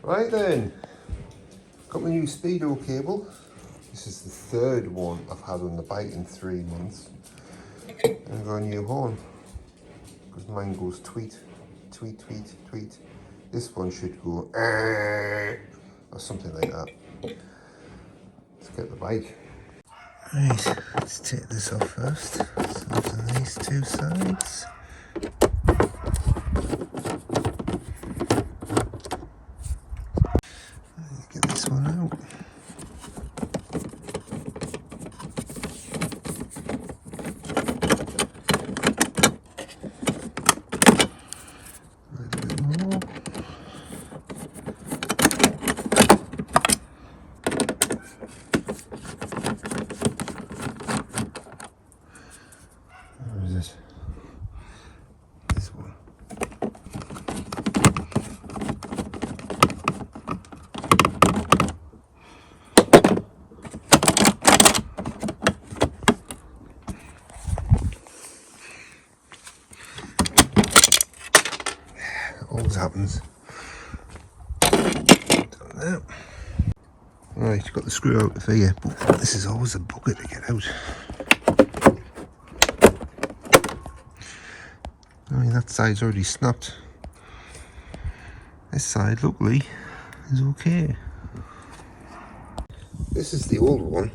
Right then, got my new Speedo cable. This is the third one I've had on the bike in 3 months. And I've got a new horn, because mine goes tweet, tweet, tweet, tweet. This one should go or something like that. Let's get the bike. Right, let's take this off first. So on these two sides. Get this one out. A little bit more. Where is it? This one. Always happens. Done that. Right, got the screw out of here, but this is always a bugger to get out. I mean, that side's already snapped. This side, luckily, is okay. This is the old one.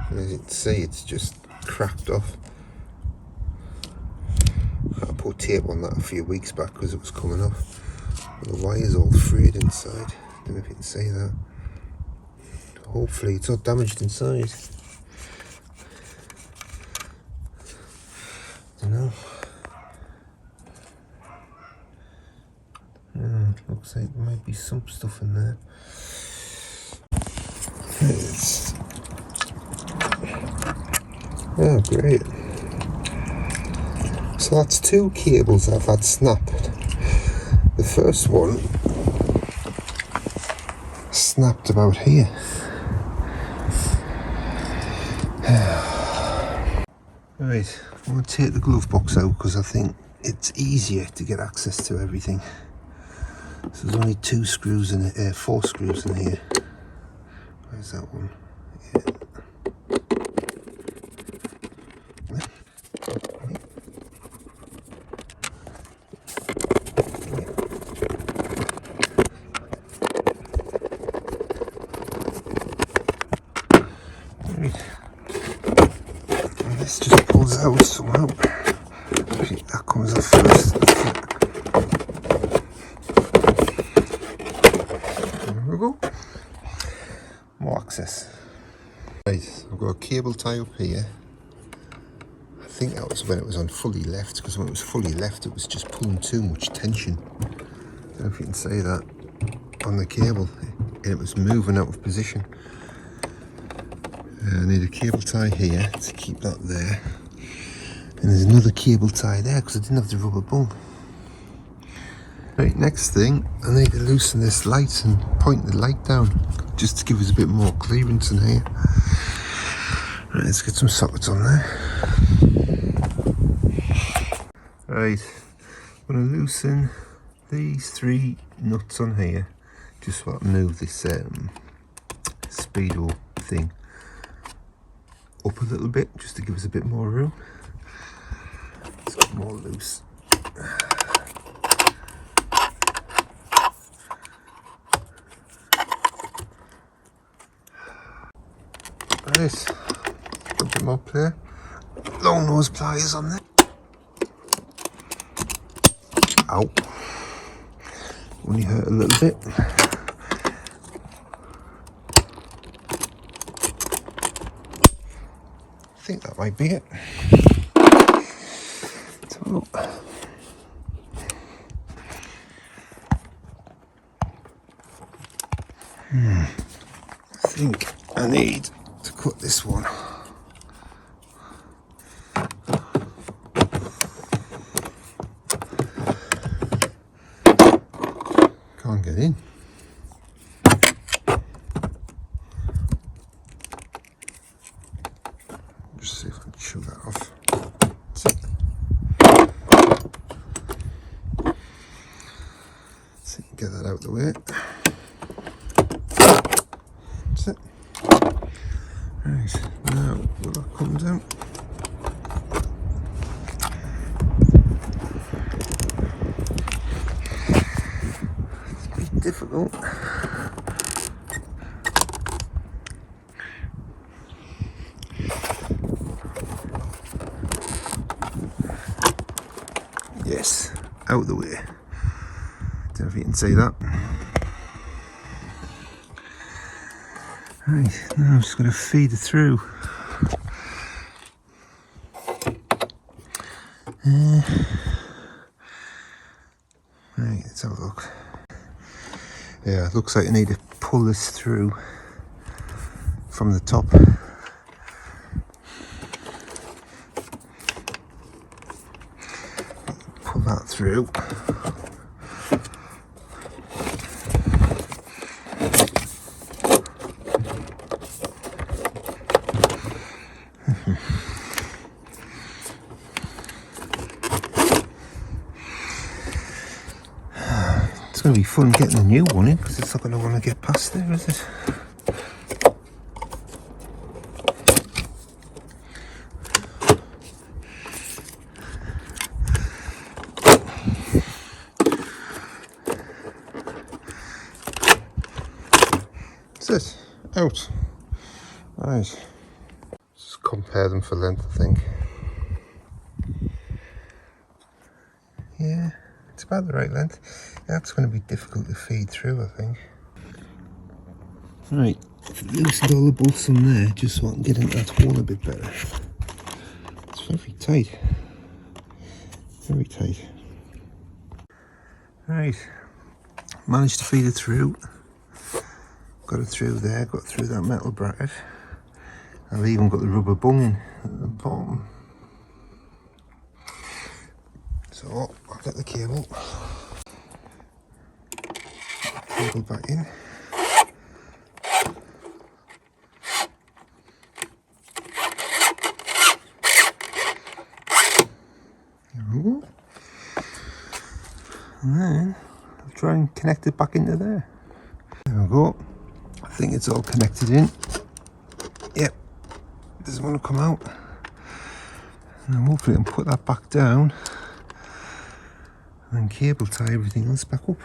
And as you can see, it's just cracked off. I put tape on that a few weeks back because it was coming off. The wire's all frayed inside. Don't know if you can see that. Hopefully it's not damaged inside. Don't know. Looks like there might be some stuff in there. Oh, great. So that's two cables I've had snapped. The first one snapped about here. Right, I'm going to take the glove box out because I think it's easier to get access to everything. So there's only 2 screws in it, 4 screws in here. Where's that one? Yeah. And this just pulls out somehow. That comes off first. There we go. More access. Right, I've got a cable tie up here. I think that was when it was on fully left, because when it was fully left it was just pulling too much tension. I don't know if you can say that on the cable, and it was moving out of position. I need a cable tie here to keep that there, and there's another cable tie there because I didn't have the rubber bung. Right, next thing, I need to loosen this light and point the light down just to give us a bit more clearance in here. Right, let's get some sockets on there. Right, I'm going to loosen these 3 nuts on here just so I can move this Speedo thing up a little bit just to give us a bit more room. Let's get more loose. Right, put them up there. Long nose pliers on there. Ow. Only hurt a little bit. I think that might be it. So, I think I need to cut this one. Can't get in. Just see if I can chew that off. See, get that out of the way. That's it. Right, now will that come down? It's a bit difficult. Yes, out of the way. Don't know if you can see that. Right, now I'm just going to feed it through. Right, let's have a look. Yeah, it looks like I need to pull this through from the top. Pull that through. It's going to be fun getting a new one in because it's not going to want to get past there, is it? That's it. Out. Right. Just compare them for length, I think. Yeah, it's about the right length. That's going to be difficult to feed through, I think. Right, loosened all the bolts from there just so I can get into that hole a bit better. It's very tight. Very tight. Right, managed to feed it through. Got it through there, got through that metal bracket. I've even got the rubber bung in at the bottom. So I'll get the cable back in. There we go. And then I'll try and connect it back into there. There we go. I think it's all connected in. Yep, doesn't want to come out. And then hopefully I can put that back down and then cable tie everything else back up.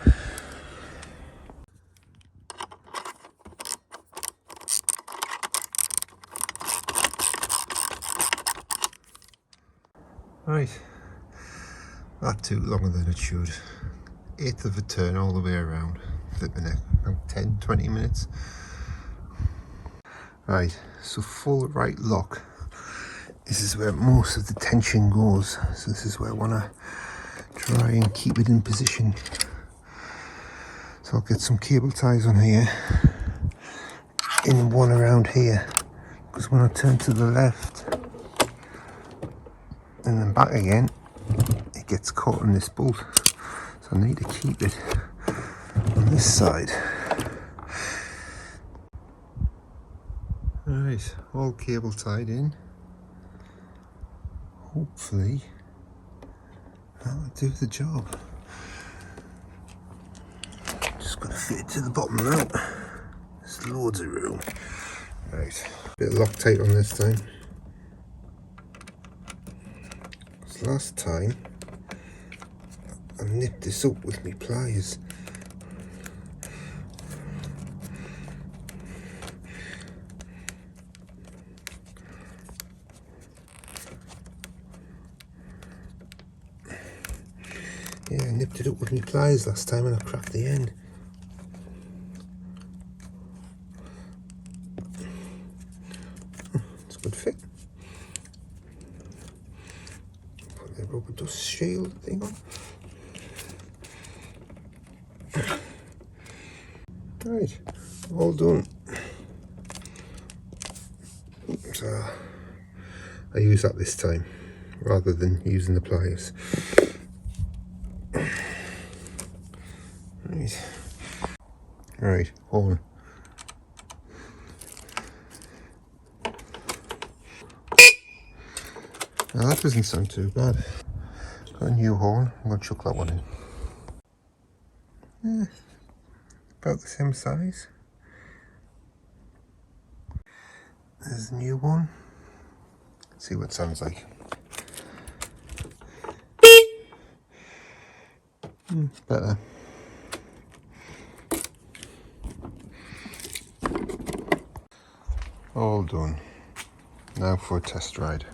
Right, that took longer than it should. 1/8 of a turn all the way around. Flipping it, about 10-20 minutes. Right, so full right lock. This is where most of the tension goes. So this is where I want to try and keep it in position. So I'll get some cable ties on here and one around here, because when I turn to the left and then back again, it gets caught in this bolt. So I need to keep it on this side. Alright, all cable tied in. Hopefully that'll do the job. Just gonna fit it to the bottom now. There's loads of room. Right, bit of Loctite on this time. Because last time I nipped this up with my pliers. Yeah, I nipped it up with my pliers last time and I cracked the end. It's a good fit. Put the rubber dust shield thing on. Right, all done. So I use that this time rather than using the pliers. Right, on. Now that doesn't sound too bad. Got a new horn, I'm going to chuck that one in. Yeah, about the same size. There's a new one. Let's see what it sounds like. Better. All done. Now for a test ride.